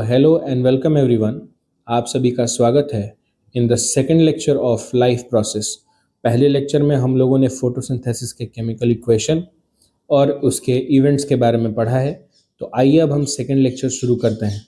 Hello and welcome everyone. आप सभी का स्वागत है in the second lecture of life process. पहले लेक्चर में हम लोगों ने फोटोसिंथेसिस के केमिकल इक्वेशन और उसके इवेंट्स के बारे में पढ़ा है। तो आइए अब हम सेकंड लेक्चर शुरू करते हैं।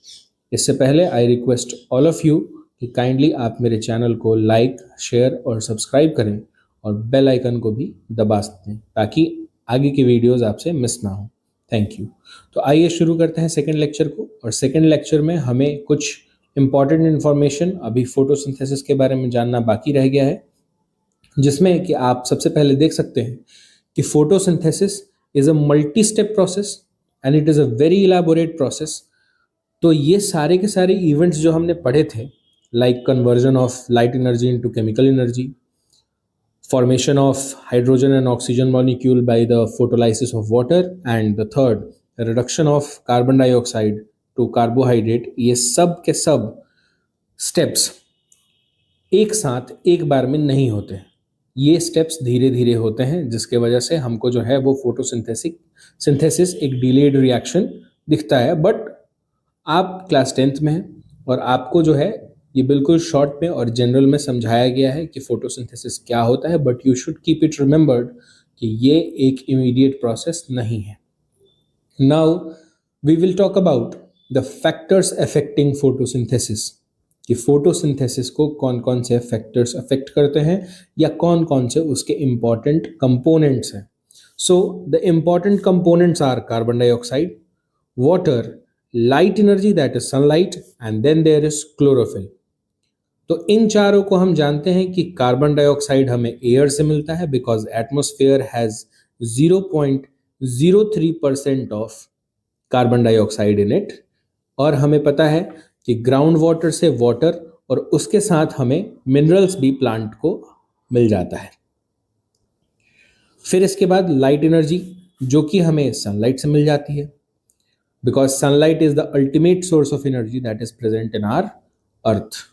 इससे पहले I request all of you कि काइंडली आप मेरे चैनल को लाइक, शेयर और सब्सक्राइब करें और बेल आइकन को भी दबा सकते हैं ताकि आगे की वीडियोज़ आपसे मिस ना हो। Thank you. तो आइए शुरू करते हैं सेकंड लेक्चर को। और सेकंड लेक्चर में हमें कुछ इंपॉर्टेंट इन्फॉर्मेशन अभी फोटोसिंथेसिस के बारे में जानना बाकी रह गया है, जिसमें कि आप सबसे पहले देख सकते हैं कि photosynthesis is a multi step process and it is a very elaborate process. तो ये सारे के सारे इवेंट्स जो हमने पढ़े थे, like conversion of light energy into chemical energy, formation of hydrogen and oxygen molecule by the photolysis of water, and the third reduction of carbon dioxide to carbohydrate, ये सब के सब स्टेप्स एक साथ एक बार में नहीं होते हैं। ये स्टेप्स धीरे धीरे होते हैं, जिसके वजह से हमको जो है वो सिंथेसिस एक डिलेड रिएक्शन दिखता है। बट आप क्लास 10th में हैं और आपको जो है ये बिल्कुल शॉर्ट में और जनरल में समझाया गया है कि फोटोसिंथेसिस क्या होता है, but you should keep it remembered कि ये एक इमीडिएट प्रोसेस नहीं है। Now we will talk about the factors affecting photosynthesis, कि फोटोसिंथेसिस को कौन कौन से फैक्टर्स अफेक्ट करते हैं या कौन कौन से उसके इंपॉर्टेंट कंपोनेंट्स हैं। So the important components are carbon dioxide, water, light energy that is sunlight, and then there is chlorophyll। तो इन चारों को हम जानते हैं कि कार्बन डाइऑक्साइड हमें एयर से मिलता है because atmosphere has 0.03% of carbon dioxide in it. और हमें पता है कि ग्राउंड वाटर से वाटर और उसके साथ हमें मिनरल्स भी प्लांट को मिल जाता है। फिर इसके बाद लाइट एनर्जी, जो कि हमें सनलाइट से मिल जाती है because sunlight is the ultimate source of energy that is present in our earth।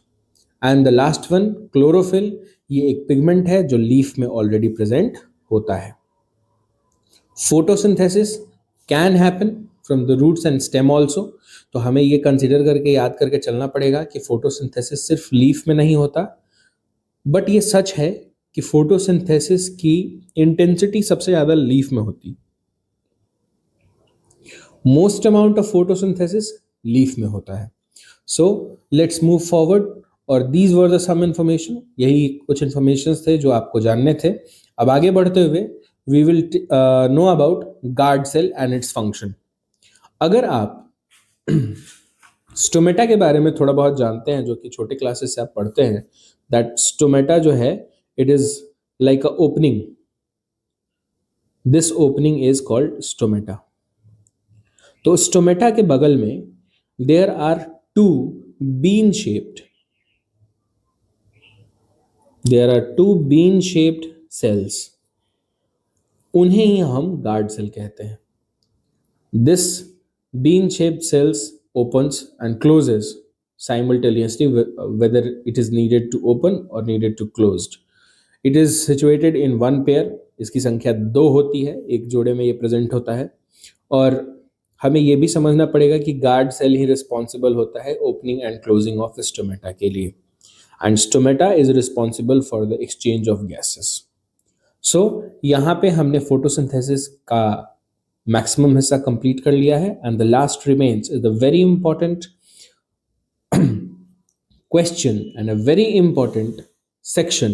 and the last one chlorophyll, ये एक पिगमेंट है जो लीफ में ऑलरेडी प्रेजेंट होता है। Photosynthesis can happen from the roots and stem also. तो हमें ये कंसिडर करके याद करके चलना पड़ेगा कि फोटोसिंथेसिस सिर्फ लीफ में नहीं होता, बट ये सच है कि फोटोसिंथेसिस की इंटेंसिटी सबसे ज़्यादा लीफ में होती। Most amount of photosynthesis leaf में होता है। So let's move forward. और these were the some information, यही कुछ इंफॉर्मेशन थे जो आपको जानने थे। अब आगे बढ़ते हुए we will know about guard cell and its function. अगर आप स्टोमेटा के बारे में थोड़ा बहुत जानते हैं, जो कि छोटे क्लासेस से आप पढ़ते हैं, दैट स्टोमेटा जो है it is like a opening. This opening is called stomata. तो स्टोमेटा के बगल में there are two bean shaped cells, उन्हें ही हम गार्ड सेल कहते हैं। This bean shaped cells opens and closes simultaneously whether it is needed to open or needed to closed। it is situated in one pair, इसकी संख्या 2 होती है, एक जोड़े में ये प्रेजेंट होता है। और हमें यह भी समझना पड़ेगा कि गार्ड सेल ही रिस्पॉन्सिबल होता है opening and closing of stomata के लिए, and stomata is responsible for the exchange of gases. So यहाँ पे हमने फोटोसिंथेसिस का मैक्सिमम हिस्सा कंप्लीट कर लिया है, and the last remains is the very important question and a very important section,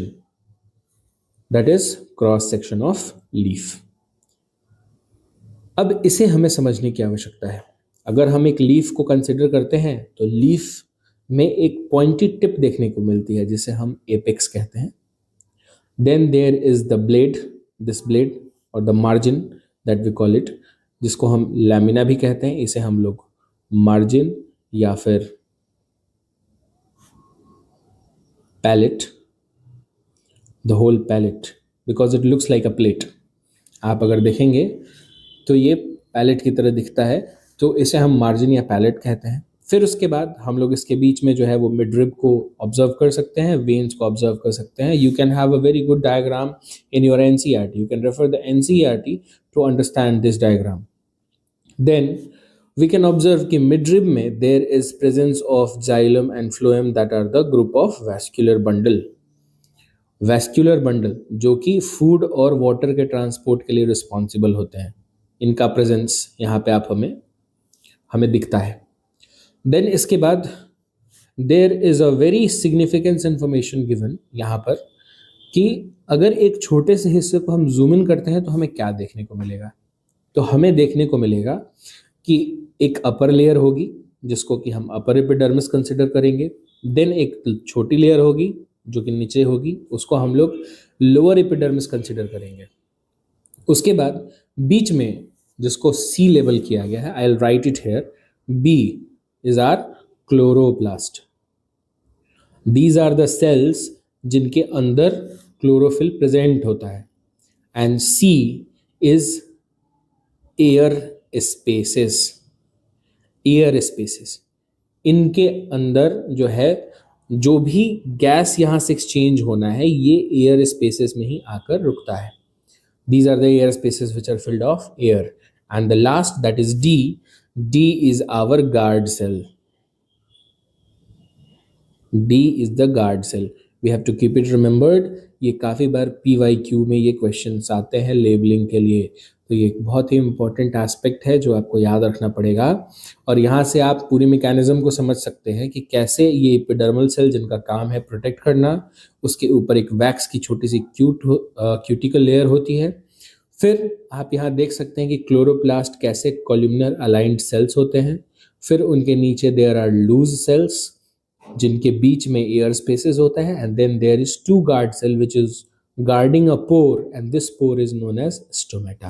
that is cross section of leaf. अब इसे हमें समझने की आवश्यकता है। अगर हम एक लीफ को कंसिडर करते हैं तो लीफ में एक पॉइंटी टिप देखने को मिलती है जिसे हम एपेक्स कहते हैं। Then there is the blade, this blade और the margin that we call it, जिसको हम लैमिना भी कहते हैं। इसे हम लोग मार्जिन या फिर pallet, the whole pallet, because it looks like a plate. आप अगर देखेंगे तो ये पैलेट की तरह दिखता है, तो इसे हम मार्जिन या पैलेट कहते हैं। फिर उसके बाद हम लोग इसके बीच में जो है वो मिडरिब को ऑब्जर्व कर सकते हैं, वेन्स को ऑब्जर्व कर सकते हैं। You can have a very good diagram in your NCERT, you can refer the NCERT to understand this diagram. Then we can observe कि मिडरिब में there is presence of xylem and phloem that are the group of vascular bundle. Vascular bundle जो कि food और water के transport के लिए responsible होते हैं, इनका प्रेजेंस यहाँ पे आप हमें हमें दिखता है। देन इसके बाद there is a very significance information given यहाँ पर कि अगर एक छोटे से हिस्से को हम जूम इन करते हैं तो हमें क्या देखने को मिलेगा। तो हमें देखने को मिलेगा कि एक अपर लेयर होगी जिसको कि हम अपर एपिडर्मिस कंसिडर करेंगे। देन एक छोटी लेयर होगी जो कि नीचे होगी, उसको हम लोग लोअर एपिडर्मिस कंसिडर करेंगे। उसके बाद बीच में जिसको सी लेबल किया गया है, I will write it here, B is are chloroplast. These are the cells जिनके अंदर क्लोरोफिल प्रेजेंट होता है। And C is air spaces. Air spaces, इनके अंदर जो है जो भी गैस यहाँ से एक्सचेंज होना है ये एयर स्पेसेस में ही आकर रुकता है। These are the air spaces which are filled of air. And the last, that is D. D is our guard cell. D is the guard cell. We have to keep it remembered. ये काफ़ी बार PYQ में ये questions आते हैं labelling के लिए, तो ये एक बहुत ही इंपॉर्टेंट एस्पेक्ट है जो आपको याद रखना पड़ेगा। और यहाँ से आप पूरी मैकेनिज्म को समझ सकते हैं कि कैसे ये एपिडर्मल सेल जिनका काम है प्रोटेक्ट करना, उसके ऊपर एक वैक्स की छोटी सी क्यूटिकल लेयर होती है। फिर आप यहाँ देख सकते हैं कि क्लोरोप्लास्ट कैसे कॉलमनर अलाइंड सेल्स होते हैं। फिर उनके नीचे देयर आर लूज सेल्स जिनके बीच में एयर स्पेसेस होता है। And then there is two guard cell which is guarding a pore and this pore is known as stomata.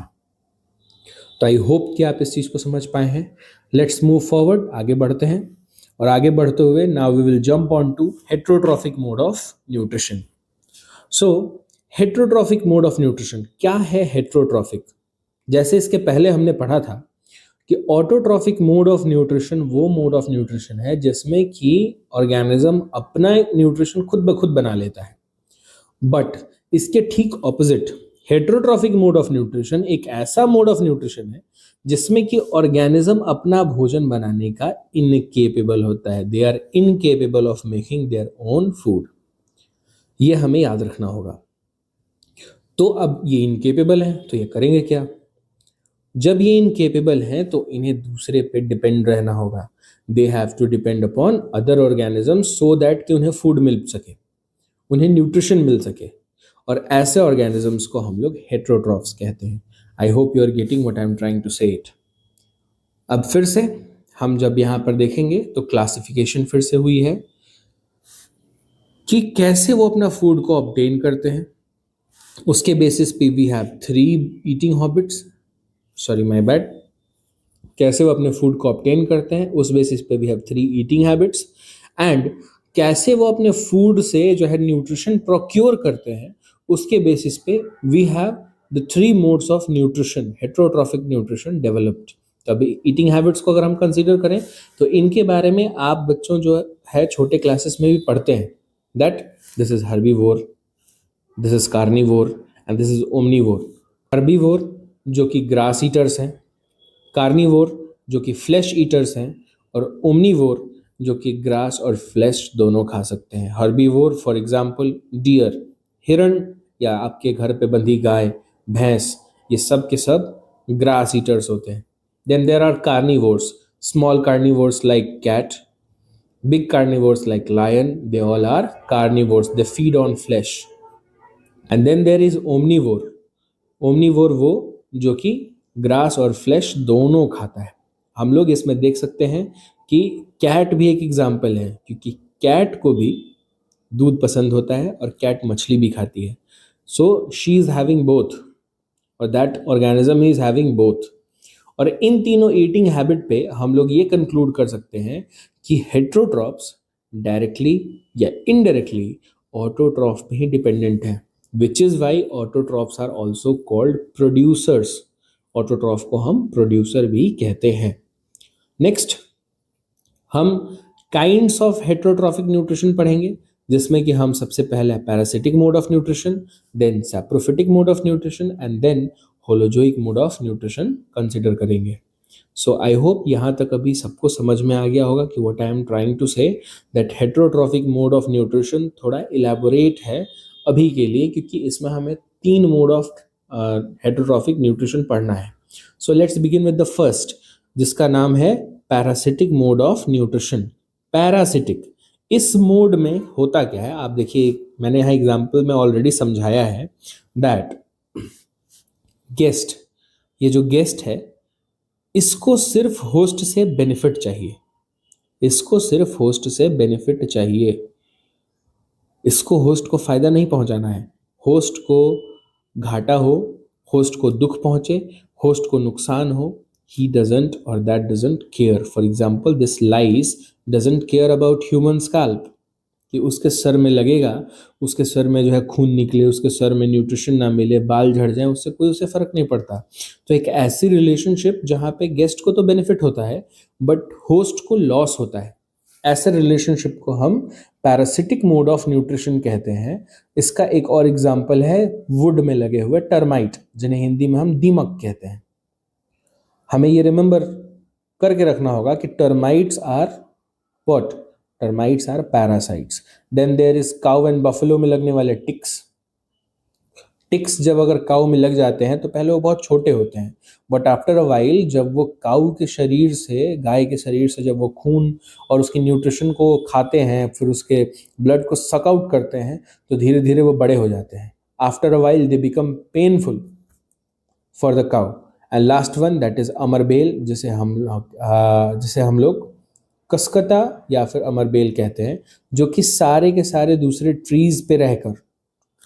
तो आई होप कि आप इस चीज़ को समझ पाए हैं। लेट्स मूव फॉरवर्ड, आगे बढ़ते हैं। और आगे बढ़ते हुए now we will jump on to heterotrophic mode of nutrition. So heterotrophic mode of nutrition क्या है? हेट्रोट्रॉफिक, जैसे इसके पहले हमने पढ़ा था कि ऑटोट्रॉफिक मोड ऑफ न्यूट्रिशन वो मोड ऑफ न्यूट्रिशन है जिसमें कि ऑर्गेनिज्म अपना न्यूट्रिशन खुद ब खुद बना लेता है। बट इसके ठीक opposite heterotrophic mode of nutrition एक ऐसा मोड ऑफ न्यूट्रिशन है जिसमें कि ऑर्गेनिज्म अपना भोजन बनाने का इनकेपेबल होता है। They are incapable of making their own food. ये हमें याद रखना होगा। तो अब ये इनकेपेबल हैं तो ये करेंगे क्या? जब ये इनकेपेबल हैं तो इन्हें दूसरे पे डिपेंड रहना होगा। They have to depend upon other organisms so that कि उन्हें फूड मिल सके, उन्हें न्यूट्रिशन मिल सके। और ऐसे ऑर्गेनिजम्स को हम लोग हेट्रोट्रॉफ्स कहते हैं। I hope you are getting what I am trying to say it. अब फिर से हम जब यहाँ पर देखेंगे तो क्लासिफिकेशन फिर से हुई है कि कैसे वो अपना फूड को ऑब्टेन करते हैं। उसके बेसिस पे we have 3 eating habits, sorry my bad, कैसे वो अपने फूड को ऑब्टेन करते हैं उस बेसिस पे we have 3 eating habits. And कैसे वो अपने फूड से जो है न्यूट्रिशन प्रोक्योर करते हैं उसके बेसिस पे we have the 3 modes of nutrition, heterotrophic nutrition developed. तो अभी ईटिंग हैबिट्स को अगर हम कंसीडर करें तो इनके बारे में आप बच्चों जो है छोटे क्लासेस में भी पढ़ते हैं, that this is herbivore, this is carnivore and this is omnivore. Herbivore जो कि ग्रास ईटर्स हैं, कार्निवोर जो कि फ्लैश ईटर्स हैं, और ओमनीवोर जो कि ग्रास और फ्लैश दोनों खा सकते हैं। हर्बीवोर फॉर एग्जांपल डियर, हिरण, या आपके घर पे बंधी गाय, भैंस, ये सब के सब ग्रास ईटर्स होते हैं। Then there are carnivores, small carnivores like cat, big carnivores like lion, they all are carnivores, they feed on flesh. And then there is omnivore, omnivore वो जो कि ग्रास और फ्लैश दोनों खाता है। हम लोग इसमें देख सकते हैं कि कैट भी एक एग्जाम्पल है, क्योंकि कैट को भी दूध पसंद होता है और कैट मछली भी खाती है। So she is having both, और that organism is having both. और इन तीनों ईटिंग हैबिट पे हम लोग ये कंक्लूड कर सकते हैं कि हेट्रोट्रॉफ्स डायरेक्टली या इनडायरेक्टली ऑटोट्रॉफ पे ही डिपेंडेंट है, which is why autotrophs are also called producers. Autotroph को हम प्रोड्यूसर भी कहते हैं। नेक्स्ट हम काइंड्स ऑफ हेट्रोट्रॉफिक न्यूट्रिशन पढ़ेंगे, जिसमें कि हम सबसे पहले parasitic mode of nutrition, then saprophytic mode of nutrition and then holozoic mode of nutrition consider करेंगे। सो आई होप यहाँ तक अभी सबको समझ में आ गया होगा कि what I am trying to say, that heterotrophic mode of nutrition थोड़ा इलेबोरेट है अभी के लिए, क्योंकि इसमें हमें 3 मोड ऑफ हेटेरोट्रॉफिक न्यूट्रिशन पढ़ना है. So let's begin with the first, जिसका नाम है parasitic mode of nutrition. Parasitic, इस मोड में होता क्या है आप देखिए, मैंने यहाँ एग्जाम्पल में ऑलरेडी समझाया है दैट गेस्ट, ये जो गेस्ट है इसको सिर्फ होस्ट से बेनिफिट चाहिए, इसको सिर्फ होस्ट से बेनिफिट चाहिए, इसको होस्ट को फायदा नहीं पहुंचाना है. होस्ट को घाटा हो, होस्ट को दुख पहुंचे, होस्ट को नुकसान हो, he doesn't or that doesn't care. For example, this lice doesn't care about human scalp, कि उसके सर में लगेगा, उसके सर में जो है खून निकले, उसके सर में न्यूट्रिशन ना मिले, बाल झड़ जाए, उससे कोई उसे फर्क नहीं पड़ता. तो एक ऐसी रिलेशनशिप जहाँ पे गेस्ट को तो बेनिफिट होता है बट होस्ट को लॉस होता है, ऐसे रिलेशनशिप को हम पैरासिटिक मोड ऑफ न्यूट्रिशन कहते हैं. इसका एक और एग्जाम्पल है वुड में लगे हुए टर्माइट, जिन्हें हिंदी में हम दीमक कहते हैं. हमें ये रिमेंबर करके रखना होगा कि termites are what, termites are parasites. Then there is cow and buffalo में लगने वाले टिक्स. टिक्स जब अगर काऊ में लग जाते हैं तो पहले वो बहुत छोटे होते हैं, बट आफ्टर अ वाइल जब वो काऊ के शरीर से, गाय के शरीर से जब वो खून और उसकी न्यूट्रिशन को खाते हैं, फिर उसके ब्लड को सक आउट करते हैं, तो धीरे धीरे वो बड़े हो जाते हैं. After a while they become painful for the cow. And last one that is अमरबेल, जिसे हम लोग कसकता या फिर अमरबेल कहते हैं, जो कि सारे के सारे दूसरे ट्रीज पे रहकर,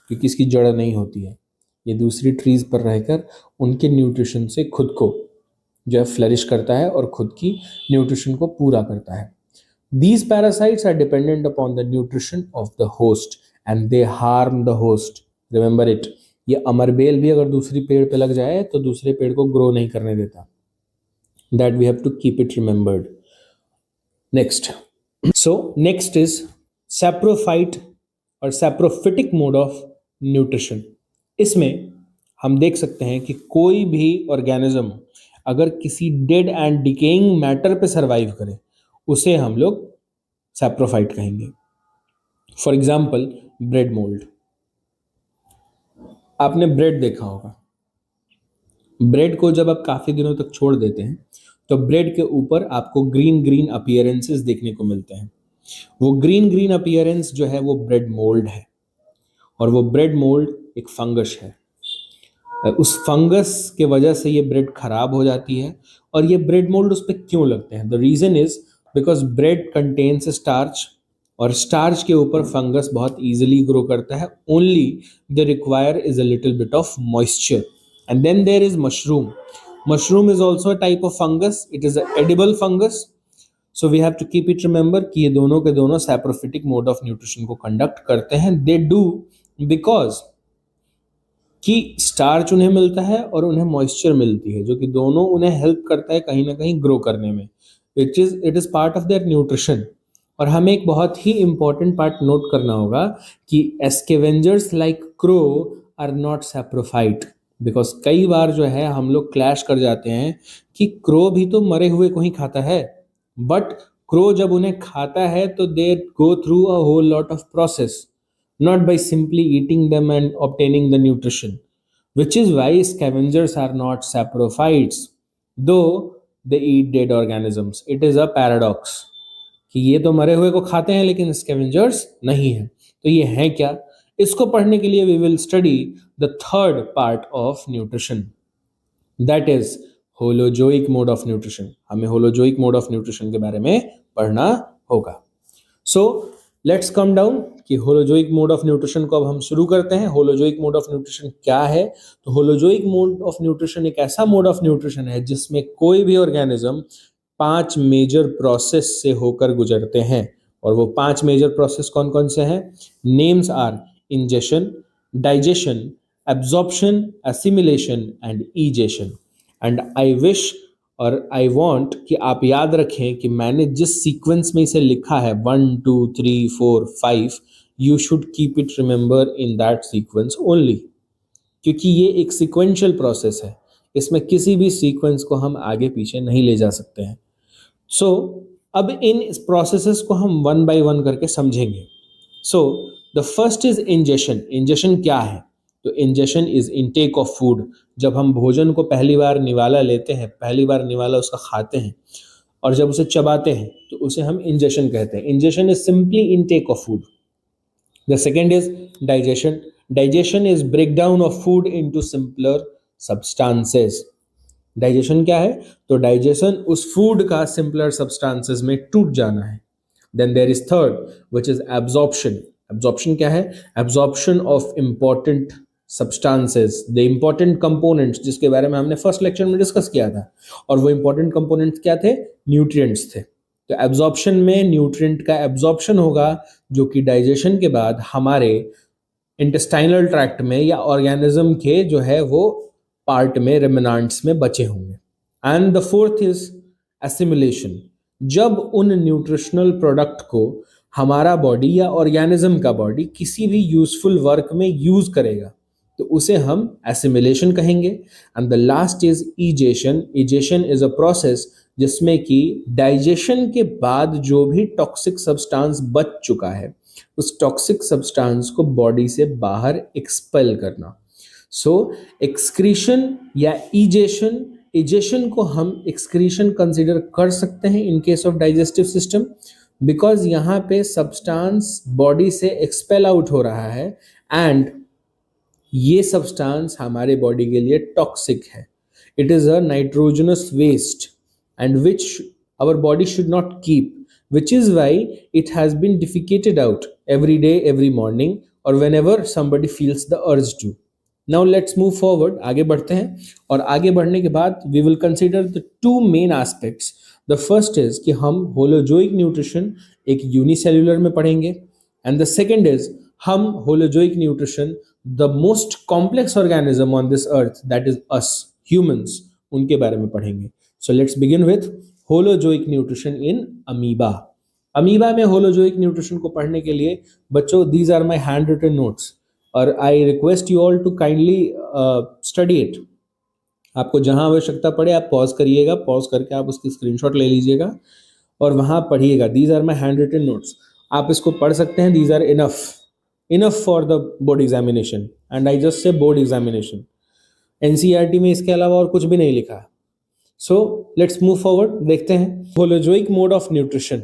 क्योंकि इसकी जड़ नहीं होती है, ये दूसरी ट्रीज पर रहकर उनके न्यूट्रिशन से खुद को जो है फ्लरिश करता है और खुद की न्यूट्रिशन को पूरा करता है. These parasites are dependent upon the nutrition of the host and they harm the host. Remember it. ये अमरबेल भी अगर दूसरी पेड़ पे लग जाए तो दूसरे पेड़ को ग्रो नहीं करने देता. That we have to keep it remembered. Next. So next is saprophyte और saprophytic mode of nutrition. इसमें हम देख सकते हैं कि कोई भी ऑर्गेनिज्म अगर किसी डेड एंड डिकेइंग मैटर पे सरवाइव करे उसे हम लोग सैप्रोफाइट कहेंगे. For example bread mould. आपने ब्रेड देखा होगा, ब्रेड को जब आप काफी दिनों तक छोड़ देते हैं तो ब्रेड के ऊपर आपको ग्रीन ग्रीन अपीयरेंसेस देखने को मिलते हैं. वो ग्रीन ग्रीन अपीयरेंस जो है वो ब्रेड मोल्ड है, और वो ब्रेड मोल्ड एक फंगस है. उस फंगस के वजह से ये ब्रेड खराब हो जाती है. और ये ब्रेड मोल्ड उस पर क्यों लगते हैं? The reason is because bread contains starch, और स्टार्च के ऊपर फंगस बहुत इजीली ग्रो करता है. Only the require is a little bit of moisture. And then there is mushroom. Mushroom is also a type of fungus. It is a edible fungus. So we have to keep it remember कि ये दोनों के दोनों saprophytic mode of nutrition को conduct करते हैं. They do because कि starch उन्हें मिलता है और उन्हें मॉइस्चर मिलती है, जो कि दोनों उन्हें हेल्प करता है कहीं ना कहीं ग्रो करने में. It is part of their nutrition. और हमें एक बहुत ही इंपॉर्टेंट पार्ट नोट करना होगा कि scavengers like crow are not saprophyte. Because कई बार जो है हम लोग क्लैश कर जाते हैं कि क्रो भी तो मरे हुए को ही खाता है, बट क्रो जब उन्हें खाता है तो they go through a whole lot of process, not by simply eating them and obtaining the nutrition, which is why scavengers are not saprophytes, though they eat dead organisms. It is a paradox कि ये तो मरे हुए को खाते हैं लेकिन scavengers नहीं हैं. तो ये हैं क्या? इसको पढ़ने के लिए we will study the third part of nutrition, that is holozoic mode of nutrition. हमें holozoic mode of nutrition के बारे में पढ़ना होगा. So लेट्स कम डाउन कि होलोजोइक मोड ऑफ न्यूट्रिशन को अब हम शुरू करते हैं. होलोजोइक मोड ऑफ न्यूट्रिशन क्या है? तो होलोजोइक मोड ऑफ न्यूट्रिशन एक ऐसा मोड ऑफ न्यूट्रिशन है जिसमें कोई भी ऑर्गेनिज्म 5 मेजर प्रोसेस से होकर गुजरते हैं. और वो 5 मेजर प्रोसेस कौन कौन से हैं? Names are ingestion, digestion, absorption, assimilation and egestion. And I wish और आई वॉन्ट कि आप याद रखें कि मैंने जिस सीक्वेंस में इसे लिखा है 1 2 3 4 5, you should keep it remember in that sequence only, क्योंकि ये एक सिक्वेंशियल प्रोसेस है. इसमें किसी भी सीक्वेंस को हम आगे पीछे नहीं ले जा सकते हैं। सो अब इन प्रोसेसेस को हम वन बाय वन करके समझेंगे। So the first is ingestion. Ingestion क्या है? तो ingestion is intake of food. जब हम भोजन को पहली बार निवाला लेते हैं, पहली बार निवाला उसका खाते हैं और जब उसे चबाते हैं तो उसे हम इंजेशन कहते हैं। Ingestion is simply intake of food. The second is digestion. Digestion is breakdown of food into simpler substances. Digestion क्या है? तो डाइजेशन उस फूड का सिंपलर सब्सटेंसेस में टूट जाना है। Then there is third which is absorption. Absorption क्या है? Absorption of important substances, the important components, जिसके बारे में हमने फर्स्ट लेक्चर में डिस्कस किया था। और वो इंपॉर्टेंट कंपोनेंट्स क्या थे? न्यूट्रिएंट्स थे। तो एब्जॉर्प्शन में न्यूट्रिएंट का एब्जॉर्प्शन होगा, जो कि डाइजेशन के बाद हमारे इंटेस्टाइनल ट्रैक्ट में या ऑर्गेनिज्म के जो है वो पार्ट में, रेमिनेंट्स में बचे होंगे। And the fourth is assimilation. जब उन न्यूट्रिशनल प्रोडक्ट को हमारा बॉडी या ऑर्गेनिज्म का बॉडी किसी भी यूजफुल वर्क में यूज करेगा तो उसे हम एसिमिलेशन कहेंगे। And the last is egestion. Egestion is a process जिसमें कि डाइजेशन के बाद जो भी टॉक्सिक सब्सटेंस बच चुका है उस टॉक्सिक सब्सटेंस को बॉडी से बाहर एक्सपेल करना। सो एक्सक्रीशन या इजेशन, इजेशन को हम एक्सक्रीशन कंसिडर कर सकते हैं in case of digestive system, because यहाँ पे सब्सटेंस बॉडी से एक्सपेल आउट हो रहा है एंड ये सब्सटेंस हमारे बॉडी के लिए टॉक्सिक है। It is a nitrogenous waste and which our body should not keep, which is why it has been defecated out every day, every morning, or whenever somebody feels the urge to. Now let's move forward. आगे बढ़ते हैं और आगे बढ़ने के बाद we will consider the two main aspects. The first is कि हम holozoic nutrition एक unicellular में पढ़ेंगे and the second is हम holozoic nutrition the most complex organism on this earth, that is us humans, उनके बारे में पढ़ेंगे। So let's begin with holozoic nutrition in amoeba. Amoeba में होलोजोइक न्यूट्रिशन को पढ़ने के लिए बच्चों these are my hand written notes और I request you all to kindly study it. आपको जहां आवश्यकता पड़े आप पॉज करिएगा, पॉज करके आप उसकी स्क्रीनशॉट ले लीजिएगा और वहां पढ़िएगा। These are my hand written notes. आप इसको पढ़ सकते हैं। These are enough for the board examination and I just say board examination. NCERT में इसके अलावा और कुछ भी नहीं लिखा। So let's move forward. देखते हैं होलोजोइक मोड ऑफ न्यूट्रिशन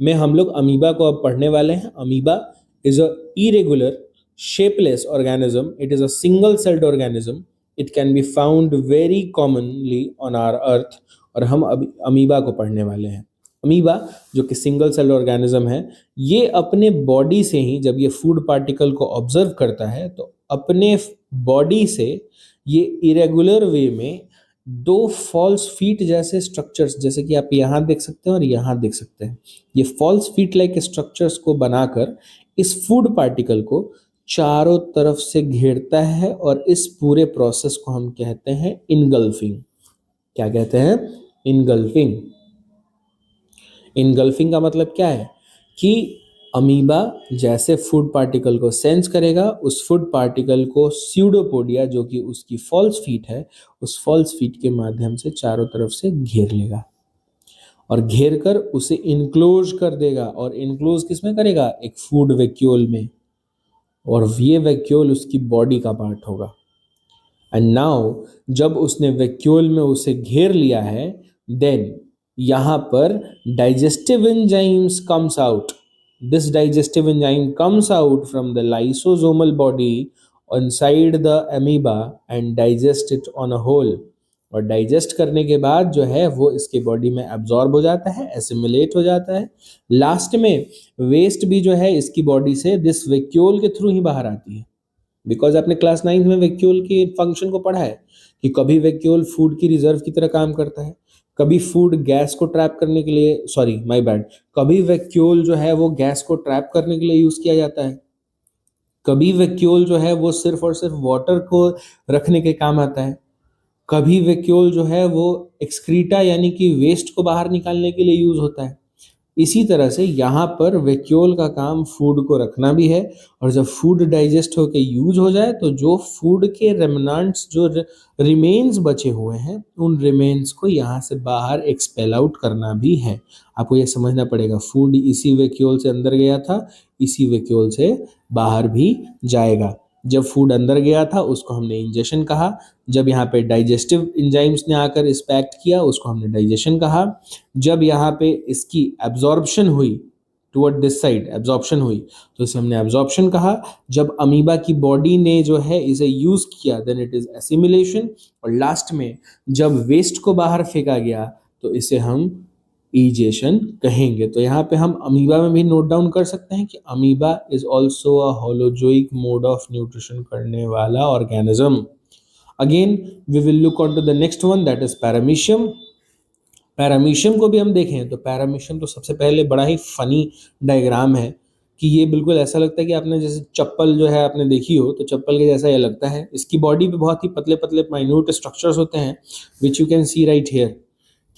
में हम लोग अमीबा को अब पढ़ने वाले हैं। Amoeba is a irregular shapeless organism. It is a single celled organism. It can be found very commonly on our earth और हम अभी अमीबा को पढ़ने वाले हैं। अमीबा जो कि सिंगल सेल्ड ऑर्गेनिज्म है, ये अपने बॉडी से ही जब ये फूड पार्टिकल को ऑब्जर्व करता है तो अपने बॉडी से ये इरेगुलर वे में दो फॉल्स फीट जैसे स्ट्रक्चर्स, जैसे कि आप यहाँ देख सकते हैं और यहाँ देख सकते हैं, ये फॉल्स फीट लाइक स्ट्रक्चर्स को बनाकर इस फूड पार्टिकल को चारों तरफ से घेरता है और इस पूरे प्रोसेस को हम कहते हैं इनगल्फिंग। क्या कहते हैं? इनगल्फिंग। इनगल्फिंग का मतलब क्या है कि अमीबा जैसे फूड पार्टिकल को सेंस करेगा, उस फूड पार्टिकल को स्यूडोपोडिया जो कि उसकी फॉल्स फीट है, उस फॉल्स फीट के माध्यम से चारों तरफ से घेर लेगा और घेर कर उसे इनक्लोज कर देगा। और इनक्लोज किस में करेगा? एक फूड वैक्यूल में, और ये वैक्यूल उसकी बॉडी का पार्ट होगा। एंड नाउ जब उसने वैक्यूल में उसे घेर लिया है, देन यहाँ पर digestive enzymes comes out. This digestive enzyme comes out from the lysosomal body inside the amoeba and digest it on a whole. और डाइजेस्ट करने के बाद जो है वो इसके बॉडी में एब्जॉर्ब हो जाता है, एसिमिलेट हो जाता है। लास्ट में वेस्ट भी जो है इसकी बॉडी से दिस वैक्यूल के थ्रू ही बाहर आती है। बिकॉज आपने क्लास 9 में वैक्यूल के फंक्शन को पढ़ा है कि कभी वैक्यूल फूड की रिजर्व की तरह काम करता है, कभी फूड गैस को ट्रैप करने के लिए, सॉरी माय बैड, कभी वैक्यूल जो है वो गैस को ट्रैप करने के लिए यूज किया जाता है, कभी वैक्यूल जो है वो सिर्फ और सिर्फ वाटर को रखने के काम आता है, कभी वैक्यूल जो है वो एक्सक्रीटा यानी कि वेस्ट को बाहर निकालने के लिए यूज होता है। इसी तरह से यहाँ पर वैक्यूल का काम फूड को रखना भी है, और जब फूड डाइजेस्ट होकर यूज हो जाए तो जो फूड के रेमनांट्स, जो रिमेन्स बचे हुए हैं, उन रिमेन्स को यहाँ से बाहर एक्सपेल आउट करना भी है। आपको ये समझना पड़ेगा, फूड इसी वैक्यूल से अंदर गया था, इसी वैक्यूल से बाहर भी जाएगा। जब फूड अंदर गया था उसको हमने इंजेशन कहा, जब यहाँ पे डाइजेस्टिव एंजाइम्स ने आकर इस पे एक्ट किया उसको हमने डाइजेशन कहा, जब यहाँ पे इसकी एब्जॉर्प्शन हुई, टुवर्ड दिस साइड एब्जॉर्प्शन हुई, तो इसे हमने एब्जॉर्प्शन कहा। जब अमीबा की बॉडी ने जो है इसे यूज किया, देन इट इज एसिमिलेशन। और लास्ट में जब वेस्ट को बाहर फेंका गया तो इसे हम ईजेशन कहेंगे। तो यहाँ पे हम अमीबा में भी नोट डाउन कर सकते हैं कि amoeba is also a holozoic mode of nutrition करने वाला organism. Again we will look on to the next one, that is paramecium. Paramecium को भी हम देखें तो पैरामीशियम तो सबसे पहले बड़ा ही फनी डायग्राम है कि ये बिल्कुल ऐसा लगता है कि आपने जैसे चप्पल जो है आपने देखी हो तो चप्पल के जैसा ये लगता है। इसकी बॉडी पे बहुत ही पतले पतले माइन्यूट स्ट्रक्चर्स होते हैं, which you can C right here,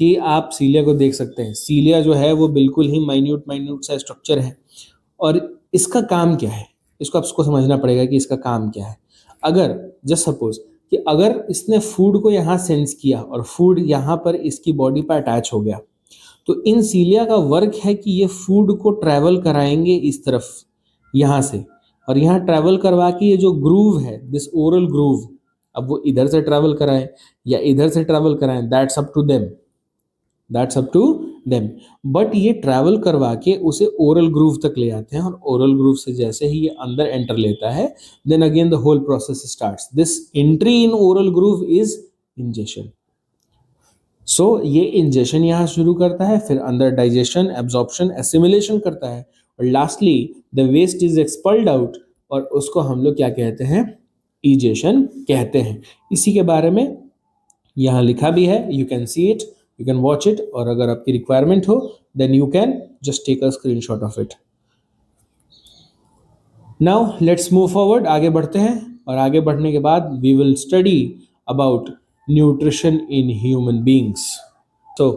कि आप सीलिया को देख सकते हैं। सीलिया जो है वो बिल्कुल ही माइन्यूट माइन्यूट सा स्ट्रक्चर है। और इसका काम क्या है, इसको आपको समझना पड़ेगा कि इसका काम क्या है। अगर जस्ट सपोज कि अगर इसने फूड को यहाँ सेंस किया और फूड यहाँ पर इसकी बॉडी पर अटैच हो गया, तो इन सीलिया का वर्क है कि ये फूड को ट्रैवल कराएंगे इस तरफ यहाँ से, और यहाँ ट्रैवल करवा के ये जो ग्रूव है, दिस ओरल ग्रूव, अब वो इधर से ट्रैवल कराएं या इधर से ट्रैवल कराएं, that's up to them, that's up to them. But ये ट्रैवल करवा के उसे ओरल ग्रूव तक ले आते हैं, और ओरल ग्रूव से जैसे ही ये अंदर एंटर लेता है, then again the whole process starts. This entry in oral groove is ingestion. So ये इंजेशन यहाँ शुरू करता है, फिर अंदर डाइजेशन, एब्जॉर्प्शन, एसिमिलेशन करता है, और lastly the waste is expelled out, और उसको हम लोग क्या कहते हैं, इजेशन कहते हैं। इसी के बारे में यहाँ लिखा भी है, you can see it, you can watch it, और अगर आपकी रिक्वायरमेंट हो then you can just take a screenshot of it. Now let's move forward, आगे बढ़ते हैं, और आगे बढ़ने के बाद we will study about nutrition in human beings. तो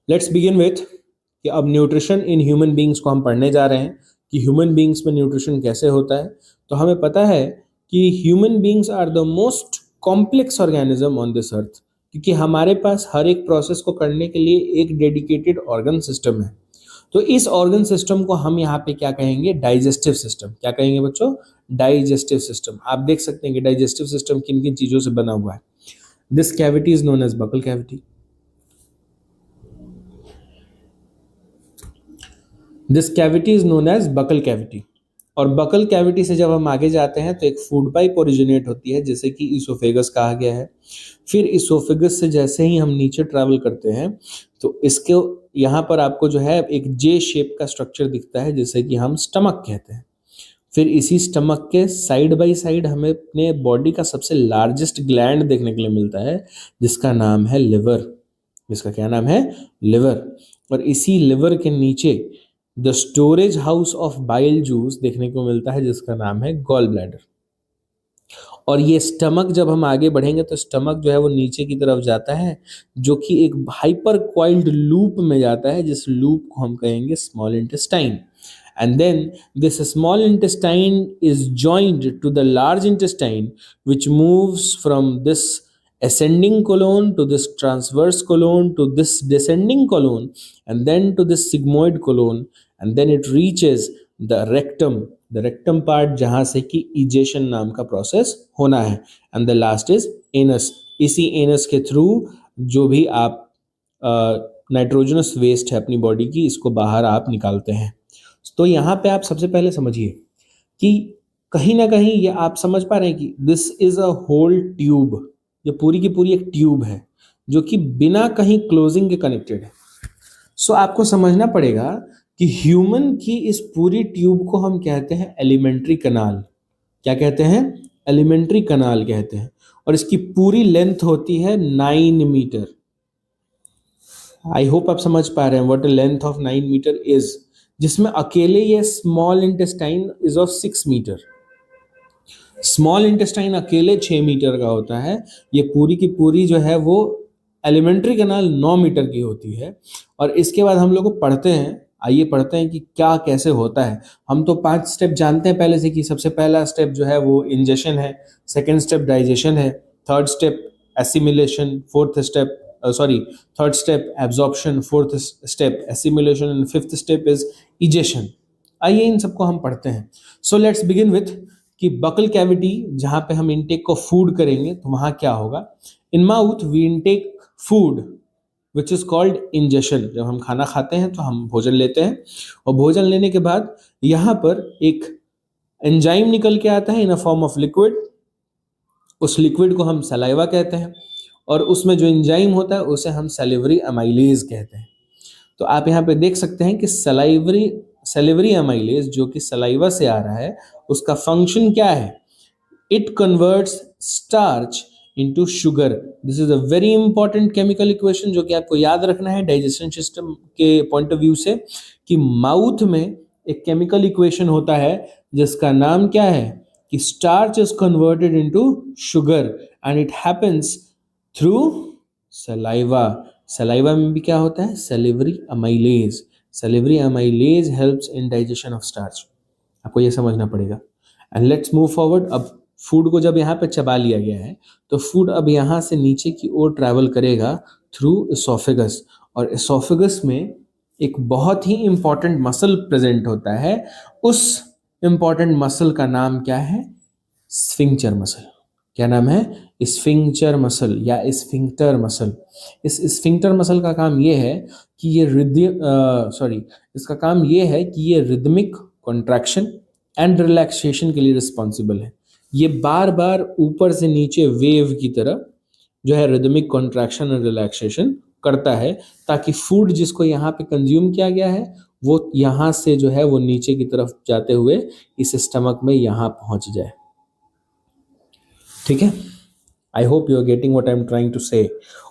लेट्स बिगिन विथ कि अब न्यूट्रिशन इन ह्यूमन बींग्स को हम पढ़ने जा रहे हैं कि ह्यूमन बींग्स में न्यूट्रिशन कैसे होता है। तो हमें पता है कि human beings are the most complex organism on this earth, क्योंकि हमारे पास हर एक प्रोसेस को करने के लिए एक डेडिकेटेड ऑर्गन सिस्टम है। तो इस ऑर्गन सिस्टम को हम यहाँ पे क्या कहेंगे, डाइजेस्टिव सिस्टम। क्या कहेंगे बच्चों, डाइजेस्टिव सिस्टम। आप देख सकते हैं कि डाइजेस्टिव सिस्टम किन किन चीजों से बना हुआ है। This cavity is known as buccal cavity, this cavity is known as buccal cavity. और बकल कैविटी से जब हम आगे जाते हैं तो एक फूड पाइप ओरिजिनेट होती है, जैसे कि इसोफेगस कहा गया है। फिर इसोफेगस से जैसे ही हम नीचे ट्रैवल करते हैं तो इसके यहाँ पर आपको जो है एक जे शेप का स्ट्रक्चर दिखता है, जिसे कि हम स्टमक कहते हैं। फिर इसी स्टमक के साइड बाय साइड हमें अपने बॉडी का सबसे लार्जेस्ट ग्लैंड देखने के लिए मिलता है, जिसका नाम है लिवर। जिसका क्या नाम है, लिवर। और इसी लिवर के नीचे the storage house of bile juice देखने को मिलता है, जिसका नाम है गॉल ब्लैडर। और ये स्टमक, जब हम आगे बढ़ेंगे तो स्टमक जो है वो नीचे की तरफ जाता है, जो कि एक हाइपर क्वाइल्ड लूप में जाता है, जिस लूप को हम कहेंगे small intestine. And then this small intestine is joined to the large intestine, which moves from this ascending colon to this transverse colon to this descending colon, and then to this sigmoid colon, and then it reaches the rectum, the rectum part, जहाँ से कि egestion नाम का process होना है, and the last is anus। इसी anus के through जो भी आप नाइट्रोजनस वेस्ट है अपनी बॉडी की, इसको बाहर आप निकालते हैं। तो यहाँ पे आप सबसे पहले समझिए कि कहीं ना कहीं ये आप समझ पा रहे हैं कि this is a whole tube, ये पूरी की पूरी एक ट्यूब है जो कि बिना कहीं क्लोजिंग के कनेक्टेड है। सो आपको समझना पड़ेगा कि ह्यूमन की इस पूरी ट्यूब को हम कहते हैं एलिमेंट्री कनाल। क्या कहते हैं, एलिमेंट्री कनाल कहते हैं। और इसकी पूरी लेंथ होती है 9 मीटर। आई होप आप समझ पा रहे हैं what the length of 9 metre is, जिसमें अकेले ये small intestine is of 6 metre. Small intestine अकेले 6 मीटर का होता है। ये पूरी की पूरी जो है वो एलिमेंट्री कैनाल 9 मीटर की होती है। और इसके बाद हम लोग को पढ़ते हैं आइए पढ़ते हैं कि क्या कैसे होता है। हम तो 5 स्टेप जानते हैं पहले से कि सबसे पहला स्टेप जो है वो इंजेशन है, सेकेंड स्टेप डाइजेशन है, third step assimilation, fourth step sorry third step absorption, fourth step assimilation and fifth step is egestion. आइए इन सबको हम पढ़ते हैं। सो लेट्स बिगिन विथ कि बकल कैविटी जहां पे हम इनटेक को फूड करेंगे तो वहां क्या होगा। In mouth we intake food which is called ingestion. जब हम खाना खाते हैं तो हम भोजन लेते हैं और भोजन लेने के बाद यहाँ पर एक एंजाइम निकल के आता है इन अ फॉर्म ऑफ लिक्विड। उस लिक्विड को हम सलाइवा कहते हैं और उसमें जो एंजाइम होता है उसे हम सैलिवरी अमाइलेज कहते हैं। तो आप यहाँ पे देख सकते हैं कि सैलिवरी अमाइलेज जो कि सलाइवा से आ रहा है उसका फंक्शन क्या है। It converts starch into sugar. This is a very important chemical equation जो कि आपको याद रखना है डाइजेशन सिस्टम के पॉइंट ऑफ व्यू से, कि माउथ में एक केमिकल इक्वेशन होता है जिसका नाम क्या है कि starch is converted into sugar and it happens through saliva. Saliva में भी क्या होता है, salivary amylase. Salivary amylase helps in digestion of starch. आपको ये समझना पड़ेगा। And let's move forward. अब फूड को जब यहाँ पे चबा लिया गया है तो फूड अब यहाँ से नीचे की ओर ट्रैवल करेगा थ्रू इसोफेगस, और इसोफेगस में एक बहुत ही इंपॉर्टेंट मसल प्रेजेंट होता है। उस इंपॉर्टेंट मसल का नाम क्या है, स्फिंक्टर मसल। क्या नाम है, स्फिंक्टर मसल या स्फिंक्टर मसल। इस स्फिंक्टर मसल का काम ये है कि इसका काम ये है कि ये रिदमिक कॉन्ट्रैक्शन एंड रिलैक्सेशन के लिए रिस्पॉन्सिबल है। ये बार बार ऊपर से नीचे वेव की तरह जो है रिदमिक कॉन्ट्रैक्शन और रिलैक्सेशन करता है, ताकि फूड जिसको यहाँ पे कंज्यूम किया गया है वो यहाँ से जो है वो नीचे की तरफ जाते हुए इस स्टमक में यहाँ पहुँच जाए। ठीक है, I hope you are getting what I am trying to say.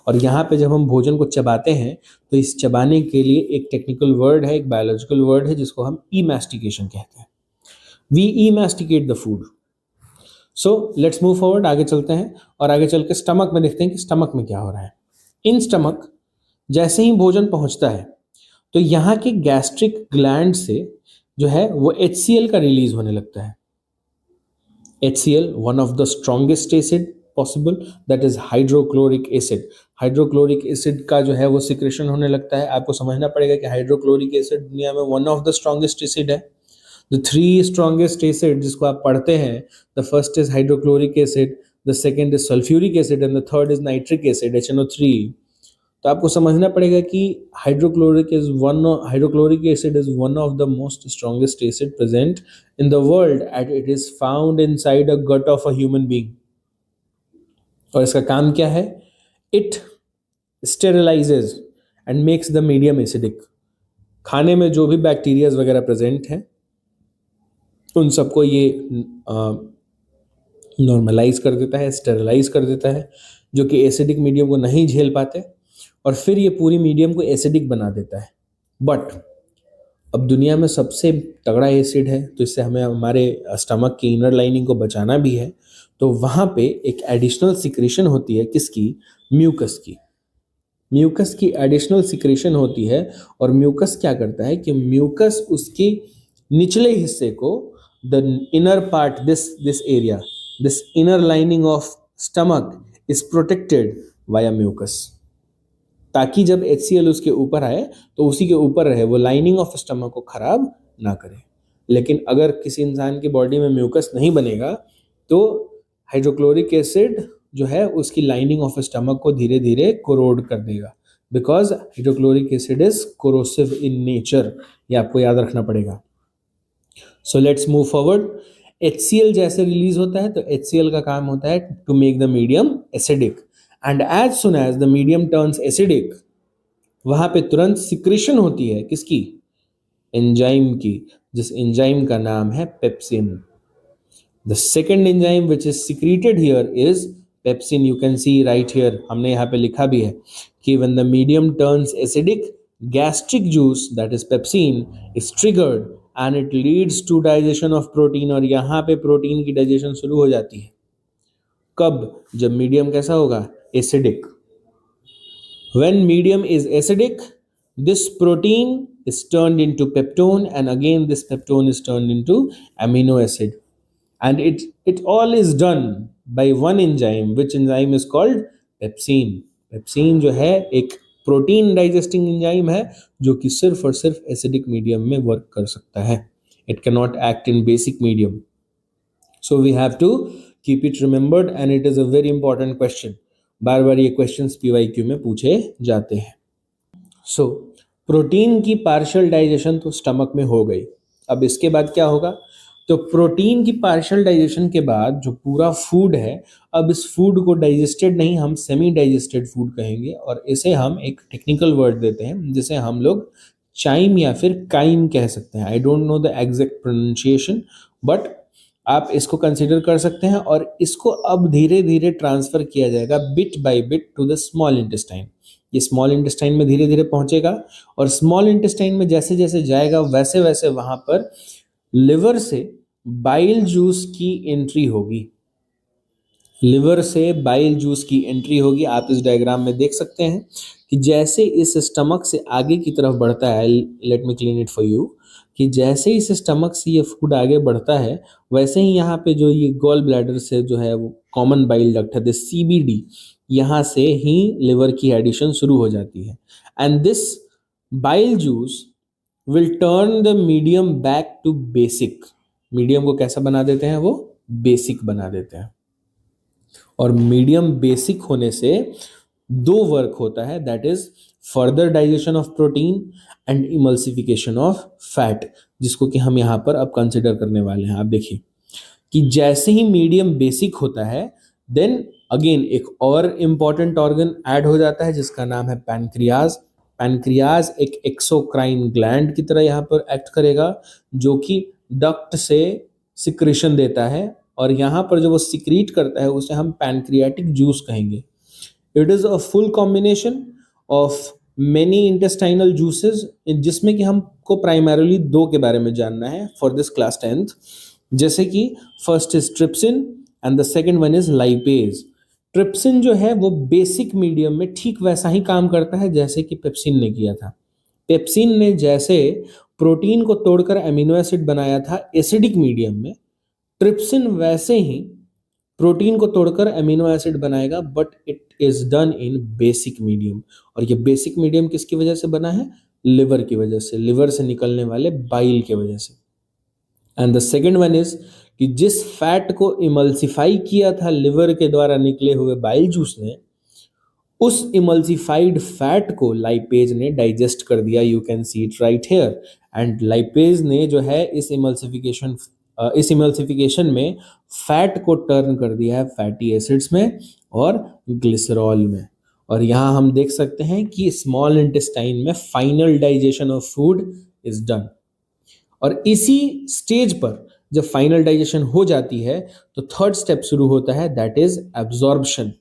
और यहाँ पे जब हम भोजन को चबाते हैं तो इस चबाने के लिए एक टेक्निकल वर्ड है, एक बायोलॉजिकल वर्ड है जिसको हम ई मैस्टिकेशन कहते हैं। V E masticate the food. So let's move forward, आगे चलते हैं और आगे चल के स्टमक में देखते हैं कि स्टमक में क्या हो रहा है। इन स्टमक जैसे ही भोजन पहुंचता है तो यहाँ के गैस्ट्रिक ग्लैंड से जो है वो HCl का रिलीज होने लगता है। HCl, one of the strongest acid possible, that is hydrochloric acid. Hydrochloric acid का जो है वो सिक्रेशन होने लगता है। आपको समझना पड़ेगा कि हाइड्रोक्लोरिक एसिड दुनिया में one of the strongest acid है। The three strongest acid जिसको आप पढ़ते हैं, the first is hydrochloric acid, the second is sulfuric acid and the third is nitric acid, HNO3। तो आपको समझना पड़ेगा कि hydrochloric acid is one of the most strongest acid present in the world and it is found inside a gut of a human being. और इसका काम क्या है, it sterilizes and makes the medium acidic. खाने में जो भी bacterias वगैरह प्रेजेंट हैं उन सबको ये नॉर्मलाइज कर देता है, स्टेरिलाइज कर देता है, जो कि एसिडिक मीडियम को नहीं झेल पाते, और फिर ये पूरी मीडियम को एसिडिक बना देता है। बट अब दुनिया में सबसे तगड़ा एसिड है तो इससे हमें हमारे स्टमक की इनर लाइनिंग को बचाना भी है, तो वहाँ पे एक एडिशनल सिक्रेशन होती है, किसकी, म्यूकस की। म्यूकस की एडिशनल सिक्रेशन होती है और म्यूकस क्या करता है कि म्यूकस उसके निचले हिस्से को, the inner part, this area, this inner lining of stomach is protected via mucus, ताकि जब HCl उसके ऊपर आए तो उसी के ऊपर रहे, वो लाइनिंग ऑफ स्टमक को खराब ना करे। लेकिन अगर किसी इंसान की बॉडी में म्यूकस नहीं बनेगा तो हाइड्रोक्लोरिक एसिड जो है उसकी लाइनिंग ऑफ स्टमक को धीरे धीरे कोरोड कर देगा, because hydrochloric acid is corrosive in nature. ये आपको याद रखना पड़ेगा। So let's move forward. HCl जैसे रिलीज होता है तो HCl का काम होता है to make the medium acidic, and as soon as the medium turns acidic वहां पे तुरंत सिक्रेशन होती है, किसकी, एंजाइम की, जिस एंजाइम का नाम है pepsin. The second enzyme which is secreted here is pepsin. You can C right here, हमने यहाँ पे लिखा भी है कि when the medium turns acidic gastric juice that is pepsin is triggered and it leads to digestion of protein। और यहाँ पे प्रोटीन की डाइजेशन शुरू हो जाती है कब, जब मीडियम कैसा होगा, acidic. when medium is acidic this protein is turned into peptone, and again this peptone is turned into amino acid, and it all is done by one enzyme, which enzyme is called pepsin. Pepsin जो है एक protein digesting enzyme है जो कि सिर्फ और सिर्फ acidic medium में वर्क कर सकता है. It can not act in basic medium. So we have to keep it remembered and it is a very important question. बार बार ये क्वेश्चन पीवाईक्यू में पूछे जाते हैं. सो प्रोटीन की पार्शियल डाइजेशन तो स्टमक में हो गई. अब इसके बाद क्या होगा? तो प्रोटीन की पार्शियल डाइजेशन के बाद जो पूरा फूड है, अब इस फूड को डाइजेस्टेड नहीं, हम सेमी डाइजेस्टेड फूड कहेंगे, और इसे हम एक टेक्निकल वर्ड देते हैं जिसे हम लोग चाइम या फिर काइम कह सकते हैं. I don't know the exact pronunciation, but आप इसको कंसिडर कर सकते हैं. और इसको अब धीरे धीरे ट्रांसफर किया जाएगा bit by bit to the small intestine. ये स्मॉल इंटेस्टाइन में धीरे धीरे पहुंचेगा, और स्मॉल इंटेस्टाइन में जैसे जैसे जाएगा वैसे वैसे वहां पर लिवर से बाइल जूस की एंट्री होगी. लिवर से बाइल जूस की एंट्री होगी. आप इस डायग्राम में देख सकते हैं कि जैसे इस स्टमक से आगे की तरफ बढ़ता है, let me clean it for you, कि जैसे इस स्टमक से ये फूड आगे बढ़ता है वैसे ही यहाँ पे जो ये गॉल ब्लैडर से जो है वो कॉमन बाइल डक्ट है, दिस सीबीडी, यहाँ से ही लिवर की एडिशन शुरू हो जाती है. And this bile juice will turn the medium back to basic. Medium को कैसा बना देते हैं? वो बेसिक बना देते हैं. और मीडियम बेसिक होने से दो वर्क होता है, that is further digestion of protein and emulsification of fat, जिसको कि हम यहाँ पर अब कंसिडर करने वाले हैं. आप देखिए कि जैसे ही मीडियम बेसिक होता है, देन अगेन एक और इम्पॉर्टेंट ऑर्गन ऐड हो जाता है जिसका नाम है पैनक्रियाज. पैनक्रियाज एक एक्सोक्राइन ग्लैंड की तरह यहाँ पर एक्ट करेगा, जो कि डक्ट से सिक्रेशन देता है, और यहाँ पर जो वो सिक्रीट करता है उसे हम पैनक्रियाटिक जूस कहेंगे. It is a full combination of many intestinal juices, जिसमें कि हमको प्राइमरीली दो के बारे में जानना है फॉर दिस क्लास 10th. जैसे कि first is trypsin and the second one is lipase. Trypsin जो है वो बेसिक मीडियम में ठीक वैसा ही काम करता है जैसे कि पेप्सिन ने किया था. पेप्सिन ने जैसे प्रोटीन को तोड़कर अमीनो एसिड बनाया था एसिडिक मीडियम में, ट्रिप्सिन वैसे ही प्रोटीन को तोड़कर अमीनो एसिड बनाएगा, but it is done in basic medium. और ये बेसिक मीडियम किसकी वजह से बना है? लिवर की वजह से, लिवर से निकलने वाले बाइल की वजह से. And the second one is कि जिस फैट को इमल्सिफाई किया था लिवर के द्वारा निकले हुए बाइल जूस ने, उस इमल्सिफाइड फैट को लाइपेज ने डाइजेस्ट कर दिया. You can see it right here. And lipase ने जो है इस इमल्सिफिकेशन में फैट को टर्न कर दिया है फैटी एसिड्स में और ग्लिसरॉल में. और यहाँ हम देख सकते हैं कि स्मॉल इंटेस्टाइन में final digestion of food is done. और इसी स्टेज पर जब फाइनल डाइजेशन हो जाती है तो थर्ड स्टेप शुरू होता है, दैट इज एब्जॉर्प्शन.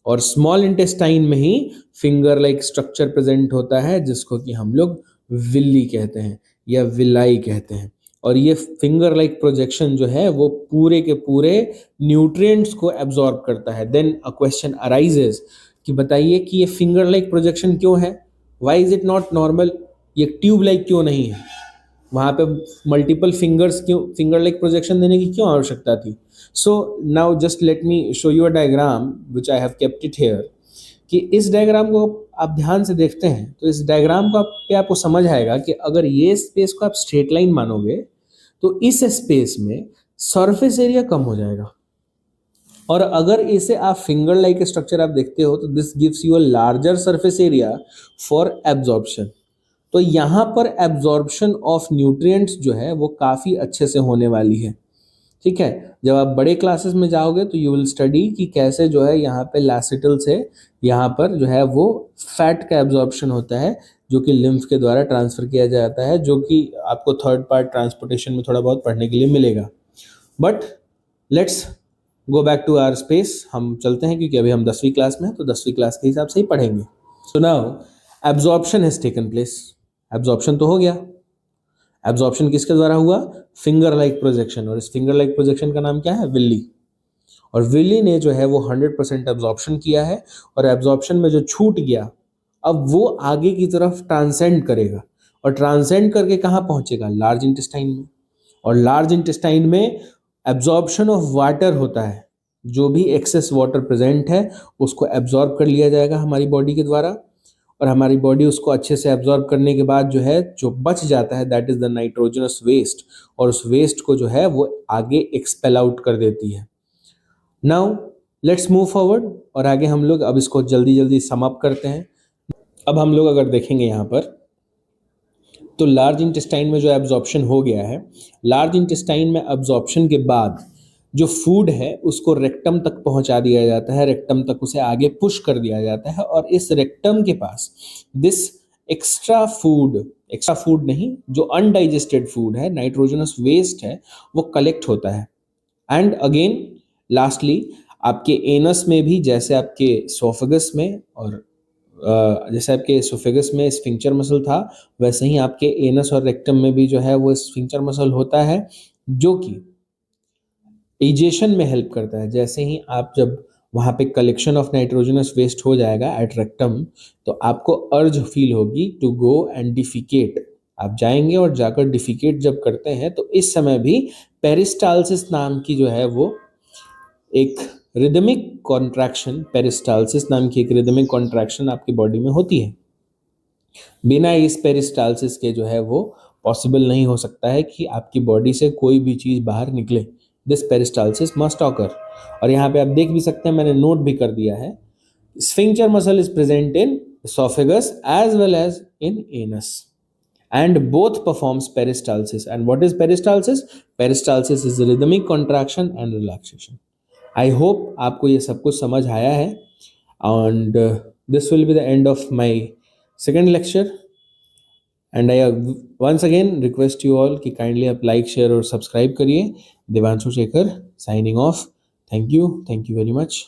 और स्मॉल इंटेस्टाइन में ही फिंगर लाइक स्ट्रक्चर प्रेजेंट होता है जिसको कि हम लोग विल्ली कहते हैं या विलाई कहते हैं. और ये फिंगर लाइक प्रोजेक्शन जो है वो पूरे के पूरे न्यूट्रिएंट्स को एब्जॉर्ब करता है. देन अ क्वेश्चन अराइजेस कि बताइए कि ये फिंगर लाइक प्रोजेक्शन क्यों है? Why is it not normal? ये ट्यूब लाइक क्यों नहीं है? वहाँ पे मल्टीपल फिंगर्स क्यों, फिंगर लाइक प्रोजेक्शन देने की क्यों आवश्यकता थी? So now just let me show you a diagram which I have kept it here. कि इस डायग्राम को आप ध्यान से देखते हैं तो इस डायग्राम को पे आपको समझ आएगा कि अगर ये स्पेस को आप स्ट्रेट लाइन मानोगे तो इस स्पेस में सरफेस एरिया कम हो जाएगा. और अगर इसे आप फिंगर लाइक स्ट्रक्चर आप देखते हो तो this gives you a larger surface area for absorption. तो यहाँ पर एब्जॉर्प्शन ऑफ न्यूट्रिएंट्स जो है वो काफ़ी अच्छे से होने वाली है. ठीक है, जब आप बड़े क्लासेस में जाओगे तो यू विल स्टडी कि कैसे जो है यहाँ पे लैसिटल से यहाँ पर जो है वो फैट का एब्जॉर्प्शन होता है जो कि लिम्फ के द्वारा ट्रांसफर किया जाता है, जो कि आपको थर्ड पार्ट ट्रांसपोर्टेशन में थोड़ा बहुत पढ़ने के लिए मिलेगा. But let's go back to our space. हम चलते हैं क्योंकि अभी हम 10वीं क्लास में हैं तो 10वीं क्लास के हिसाब से ही पढ़ेंगे. So now absorption has taken place. Absorption तो हो गया. एब्जॉर्प्शन किसके द्वारा हुआ? Finger like projection. और इस फिंगर लाइक प्रोजेक्शन का नाम क्या है? विल्ली. और विल्ली ने जो है वो 100% एब्जॉर्प्शन किया है. और एब्जॉर्प्शन में जो छूट गया अब वो आगे की तरफ ट्रांसेंड करेगा और ट्रांसेंड करके कहाँ पहुंचेगा, लार्ज इंटेस्टाइन में। और लार्ज इंटेस्टाइन में एब्जॉर्प्शन ऑफ वाटर होता है, जो भी एक्सेस वाटर प्रेजेंट है उसको एब्जॉर्ब कर लिया जाएगा हमारी बॉडी के द्वारा, और हमारी बॉडी उसको अच्छे से एब्जॉर्ब करने के बाद जो है जो बच जाता है that is the nitrogenous waste, और उस वेस्ट को जो है वो आगे एक्सपेल आउट कर देती है। नाउ लेट्स मूव फॉरवर्ड, और आगे हम लोग अब इसको जल्दी जल्दी सम अप करते हैं। अब हम लोग अगर देखेंगे यहाँ पर, तो लार्ज इंटेस्टाइन में जो एब्जॉर्प्शन हो गया है, लार्ज इंटेस्टाइन में एब्जॉर्प्शन के बाद जो फूड है उसको रेक्टम तक पहुंचा दिया जाता है, रेक्टम तक उसे आगे पुश कर दिया जाता है, और इस रेक्टम के पास दिस एक्स्ट्रा फूड नहीं, जो अनडाइजेस्टेड फूड है, नाइट्रोजनस वेस्ट है, वो कलेक्ट होता है। एंड अगेन लास्टली आपके एनस में भी, जैसे आपके सोफेगस में और जैसे आपके सोफेगस में स्फिंक्टर मसल था, वैसे ही आपके एनस और रेक्टम में भी जो है वो स्फिंक्टर मसल होता है, जो कि इजेशन में हेल्प करता है। जैसे ही आप जब वहाँ पे कलेक्शन ऑफ नाइट्रोजनस वेस्ट हो जाएगा एट रेक्टम, तो आपको अर्ज फील होगी टू गो एंड डिफिकेट। आप जाएंगे और जाकर डिफिकेट जब करते हैं तो इस समय भी पेरिस्टालसिस नाम की जो है वो एक रिदमिक कॉन्ट्रैक्शन, पेरिस्टालसिस नाम की एक रिदमिक कॉन्ट्रैक्शन आपकी बॉडी में होती है। बिना इस पेरिस्टालसिस के जो है वो पॉसिबल नहीं हो सकता है कि आपकी बॉडी से कोई भी चीज़ बाहर निकले। This peristalsis must occur. और यहाँ पे आप देख भी सकते हैं, मैंने नोट भी कर दिया है, sphincter muscle is present in esophagus as well as in anus, and both performs peristalsis. And what is peristalsis? Peristalsis is rhythmic contraction and relaxation. I hope आपको ये सब कुछ समझ आया है, and this will be the end of my second lecture, and I once again request you all कि kindly आप like, share और सब्सक्राइब करिए। Devanshu Shekhar signing off. Thank you very much.